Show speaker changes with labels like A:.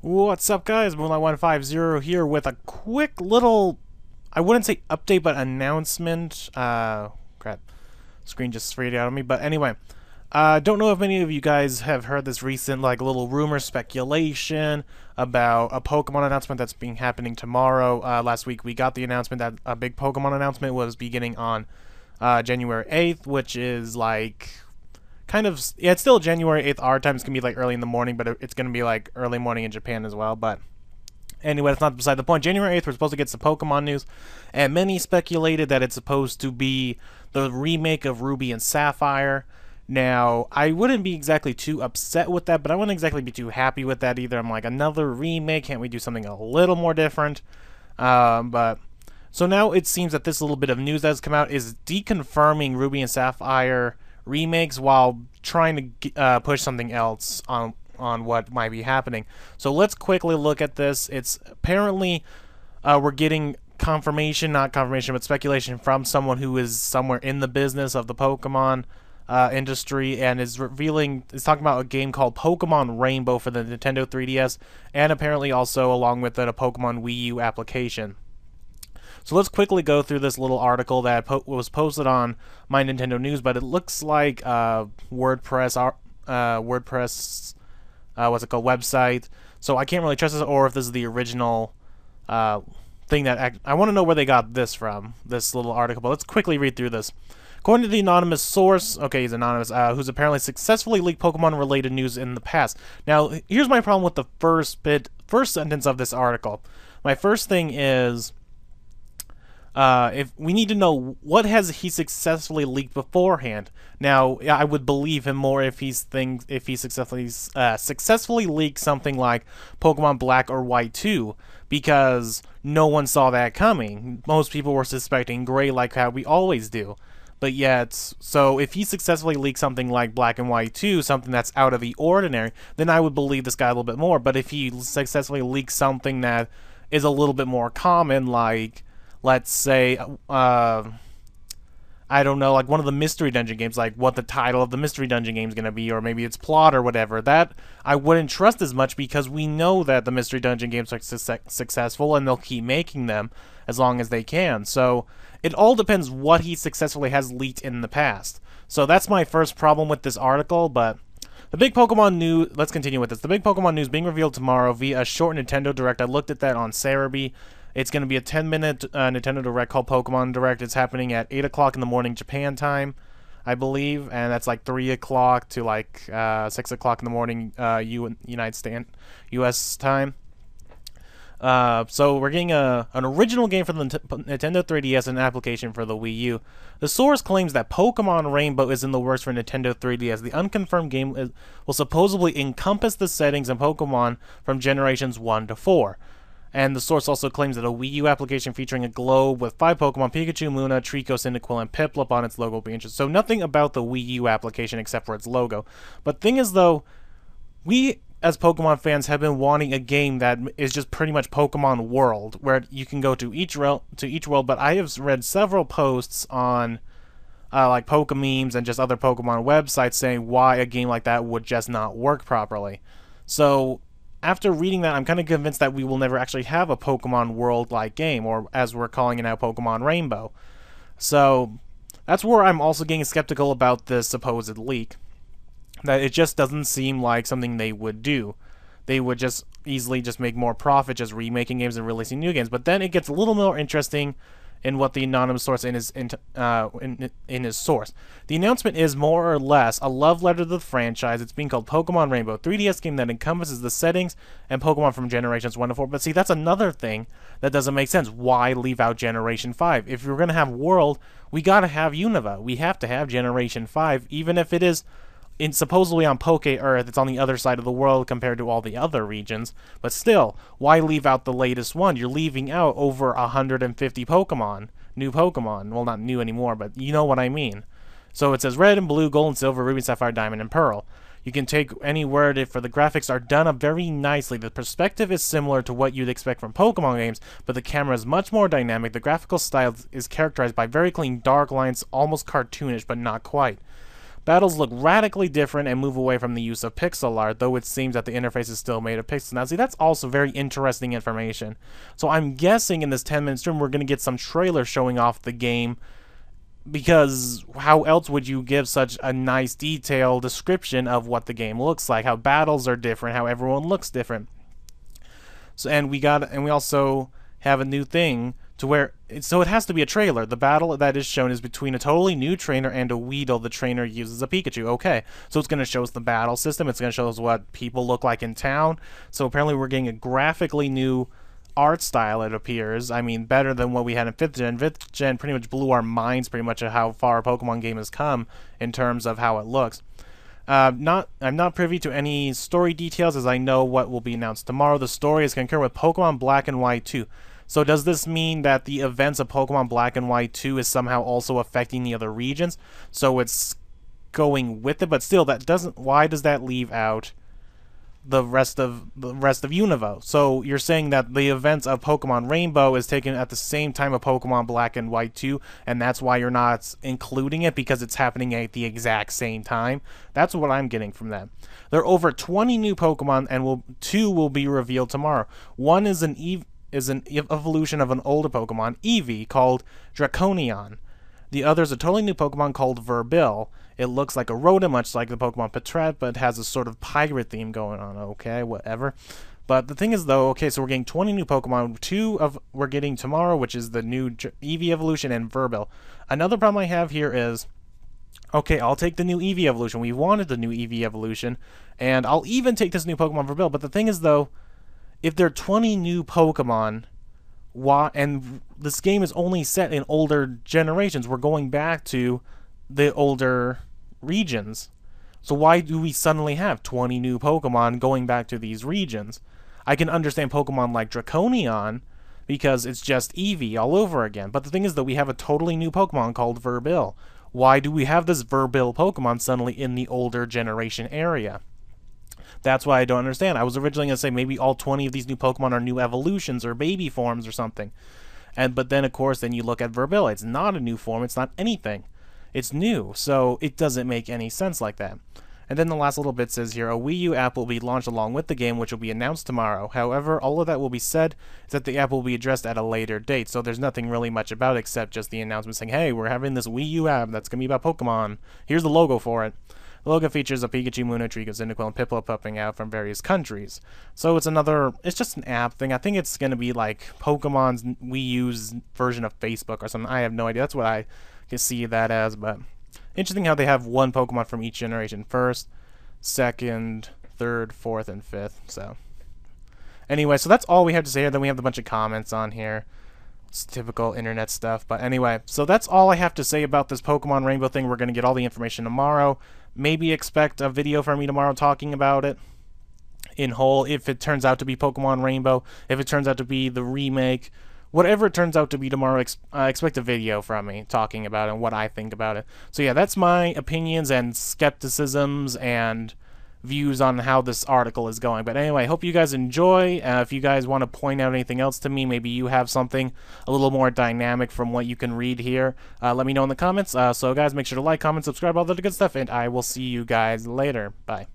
A: What's up, guys? Moonlight150 here with a quick little, I wouldn't say update, but announcement. Crap. Screen just sprayed out on me. But anyway, don't know if many of you guys have heard this recent, like, little rumor speculation about a Pokemon announcement that's being happening tomorrow. Last week we got the announcement that a big Pokemon announcement was beginning on January 8th, which is like kind of, yeah, it's still January 8th our time. It's gonna be like early in the morning, but it's gonna be like early morning in Japan as well. But anyway, that's not beside the point. January 8th we're supposed to get some Pokemon news, and many speculated that it's supposed to be the remake of Ruby and Sapphire. Now, I wouldn't be exactly too upset with that, but I wouldn't exactly be too happy with that either. I'm like, another remake, can't we do something a little more different? But so now it seems that this little bit of news that has come out is deconfirming Ruby and Sapphire remakes while trying to push something else on what might be happening. So let's quickly look at this. It's apparently we're getting confirmation, not confirmation, but speculation from someone who is somewhere in the business of the Pokemon industry, and is talking about a game called Pokemon Rainbow for the Nintendo 3DS, and apparently also along with it a Pokemon Wii U application. So let's quickly go through this little article that was posted on My Nintendo News, but it looks like WordPress, what's it called, website. So I can't really trust this, or if this is the original thing that I want to know where they got this from, this little article. But let's quickly read through this. According to the anonymous source, okay, he's anonymous, who's apparently successfully leaked Pokemon-related news in the past. Now, here's my problem with the first sentence of this article. My first thing is, if we need to know what has he successfully leaked beforehand. Now, I would believe him more if he successfully leaked something like Pokemon Black or White 2, because no one saw that coming. Most people were suspecting Gray, like how we always do. But yet, so if he successfully leaked something like Black and White 2, something that's out of the ordinary, then I would believe this guy a little bit more. But if he successfully leaked something that is a little bit more common, like, let's say, I don't know, like one of the Mystery Dungeon games, like what the title of the Mystery Dungeon game is going to be, or maybe its plot or whatever, that I wouldn't trust as much, because we know that the Mystery Dungeon games are successful and they'll keep making them as long as they can. So it all depends what he successfully has leaked in the past. So that's my first problem with this article. But the big Pokemon news, let's continue with this. The big Pokemon news being revealed tomorrow via a short Nintendo Direct. I looked at that on Cerebi. It's going to be a 10-minute Nintendo Direct called Pokemon Direct. It's happening at 8 o'clock in the morning Japan time, I believe, and that's like 3 o'clock to like 6 o'clock in the morning US time. So we're getting an original game for the Nintendo 3DS and an application for the Wii U. The source claims that Pokemon Rainbow is in the works for Nintendo 3DS. The unconfirmed game will supposedly encompass the settings and Pokemon from generations 1 to 4. And the source also claims that a Wii U application featuring a globe with 5 Pokemon, Pikachu, Munna, Trico, Cyndaquil, and Piplup on its logo will be interesting. So nothing about the Wii U application except for its logo. But thing is, though, we as Pokemon fans have been wanting a game that is just pretty much Pokemon World, where you can go to each world. But I have read several posts on like Pokememes and just other Pokemon websites saying why a game like that would just not work properly. So after reading that, I'm kind of convinced that we will never actually have a Pokemon World-like game, or as we're calling it now, Pokemon Rainbow. So that's where I'm also getting skeptical about this supposed leak. That it just doesn't seem like something they would do. They would just easily just make more profit just remaking games and releasing new games. But then it gets a little more interesting in what the anonymous source in his source. The announcement is more or less a love letter to the franchise. It's being called Pokemon Rainbow, 3DS game that encompasses the settings and Pokemon from generations 1 to 4. But see, that's another thing that doesn't make sense. Why leave out Generation 5? If you're going to have World, we got to have Unova. We have to have Generation 5, even if it is supposedly on Poke Earth. It's on the other side of the world compared to all the other regions. But still, why leave out the latest one? You're leaving out over 150 Pokemon. New Pokemon. Well, not new anymore, but you know what I mean. So it says Red and Blue, Gold and Silver, Ruby, Sapphire, Diamond, and Pearl. You can take any word for the graphics are done up very nicely. The perspective is similar to what you'd expect from Pokemon games, but the camera is much more dynamic. The graphical style is characterized by very clean dark lines, almost cartoonish, but not quite. Battles look radically different and move away from the use of pixel art, though it seems that the interface is still made of pixels. Now, see, that's also very interesting information. So I'm guessing in this 10-minute stream, we're going to get some trailer showing off the game, because how else would you give such a nice detailed description of what the game looks like, how battles are different, how everyone looks different. So and we also have a new thing to where it has to be a trailer. The battle that is shown is between a totally new trainer and a Weedle. The trainer uses a Pikachu. Okay, so it's going to show us the battle system. It's going to show us what people look like in town. So apparently we're getting a graphically new art style, it appears. I mean, better than what we had in 5th Gen. 5th Gen pretty much blew our minds pretty much at how far a Pokemon game has come in terms of how it looks. I'm not privy to any story details, as I know what will be announced tomorrow. The story is concurrent with Pokemon Black and White 2. So does this mean that the events of Pokemon Black and White 2 is somehow also affecting the other regions? So it's going with it, but still, that doesn't. Why does that leave out the rest of Unova? So you're saying that the events of Pokemon Rainbow is taken at the same time of Pokemon Black and White 2, and that's why you're not including it, because it's happening at the exact same time? That's what I'm getting from that. There are over 20 new Pokemon, and 2 will be revealed tomorrow. One is an evolution of an older Pokemon, Eevee, called Draconion. The other is a totally new Pokemon called Verbil. It looks like a rodent, much like the Pokemon Patrat, but has a sort of pirate theme going on. Okay, whatever. But the thing is, though, okay, so we're getting 20 new Pokemon. We're getting tomorrow, which is the new Eevee evolution and Verbil. Another problem I have here is, okay, I'll take the new Eevee evolution. We wanted the new Eevee evolution, and I'll even take this new Pokemon Verbil. But the thing is, though, if there are 20 new Pokemon, and this game is only set in older generations, we're going back to the older regions. So why do we suddenly have 20 new Pokemon going back to these regions? I can understand Pokemon like Draconion, because it's just Eevee all over again. But the thing is that we have a totally new Pokemon called Verbil. Why do we have this Verbil Pokemon suddenly in the older generation area? That's why I don't understand. I was originally going to say maybe all 20 of these new Pokemon are new evolutions or baby forms or something. But then, of course, then you look at Verbil. It's not a new form. It's not anything. It's new. So it doesn't make any sense like that. And then the last little bit says here, a Wii U app will be launched along with the game, which will be announced tomorrow. However, all of that will be said is that the app will be addressed at a later date. So there's nothing really much about it except just the announcement saying, hey, we're having this Wii U app that's going to be about Pokemon. Here's the logo for it. The logo features a Pikachu, Munna, Trico, Cyndaquil, and Piplup popping out from various countries. So it's just an app thing. I think it's going to be like Pokemon's Wii U's version of Facebook or something. I have no idea. That's what I can see that as. But interesting how they have one Pokemon from each generation. First, second, third, fourth, and fifth. So anyway, so that's all we have to say here. Then we have a bunch of comments on here. It's typical internet stuff. But anyway, so that's all I have to say about this Pokemon Rainbow thing. We're going to get all the information tomorrow. Maybe expect a video from me tomorrow talking about it in whole, if it turns out to be Pokemon Rainbow, if it turns out to be the remake, whatever it turns out to be tomorrow, expect a video from me talking about it and what I think about it. So yeah, that's my opinions and skepticisms and views on how this article is going. But anyway, I hope you guys enjoy. If you guys want to point out anything else to me, maybe you have something a little more dynamic from what you can read here, let me know in the comments. So guys, make sure to like, comment, subscribe, all that good stuff, and I will see you guys later. Bye.